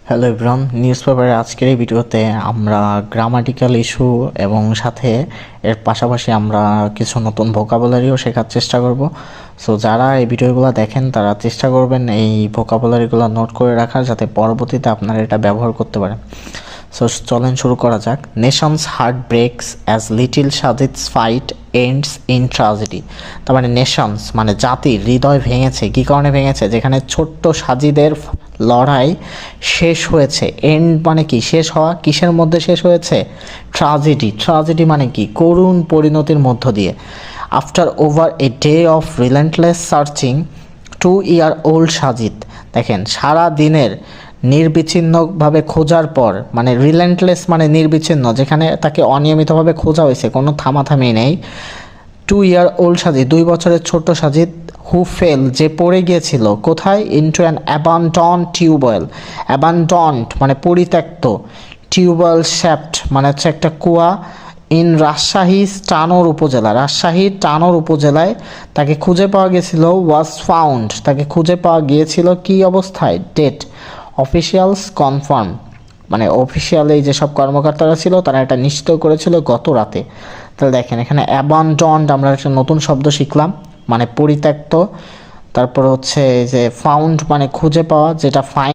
Hello everyone, news পেপারের আজকের এই ভিডিওতে আমরা গ্রামাটিক্যাল ইস্যু এবং সাথে এর পাশাপাশি আমরা কিছু নতুন ভোকাবুলারিও শেখার চেষ্টা করব। সো যারা এই ভিডিওগুলো দেখেন তারা চেষ্টা করবেন এই ভোকাবুলারিগুলো নোট করে রাখার, যাতে পরবর্তীতে আপনারা এটা ব্যবহার করতে পারেন। সো চলেন শুরু করা যাক। Nation's heart breaks as little Sajid's fight ends in tragedy. তার মানে নেশনস মানে জাতির হৃদয় ভেঙেছে। কী কারণে ভেঙেছে? যেখানে ছোট্ট সাজিদের লড়াই শেষ হয়েছে। এন্ড মানে কি? শেষ হওয়া। কিসের মধ্যে শেষ হয়েছে? ট্রাজেডি। ট্রাজেডি মানে কি? করুণ পরিণতির মধ্য দিয়ে। After over a day of relentless searching 2-year-old Sajid, দেখেন সারা দিনের নির্বিচ্ছিন্নভাবে খোঁজার পর, মানে রিলেন্টলেস মানে নির্বিচ্ছিন্ন, যেখানে তাকে অনিয়মিতভাবে খোঁজা হয়েছে, কোনো থামাথামি নেই। 2-year-old সাজিদ, 2 বছরের ছোট্ট সাজিদ, হু ফেল যে পড়ে গিয়েছিল, কোথায়? Into an abandon tubewell. Abandoned মানে পরিত্যক্ত, টিউবওয়েল শ্যাফট মানে হচ্ছে একটা কুয়া, ইন রাজশাহী টানোর উপজেলা। রাজশাহীর টানোর উপজেলায় তাকে খুঁজে পাওয়া গেছিল। ওয়াজ ফাউন্ড তাকে খুঁজে পাওয়া গিয়েছিল কি অবস্থায়? ডেড। অফিসিয়ালস কনফার্ম মানে অফিসিয়াল এই যেসব কর্মকর্তারা ছিল তারা এটা নিশ্চিত করেছিল গত রাতে। তাহলে দেখেন এখানে অ্যাবান্ডন্ড আমরা একটা নতুন শব্দ শিখলাম, মানে পরিত্যক্ত। তারপর হচ্ছে যে ফাউন্ড মানে খুঁজে পাওয়া, যেটা ফাইন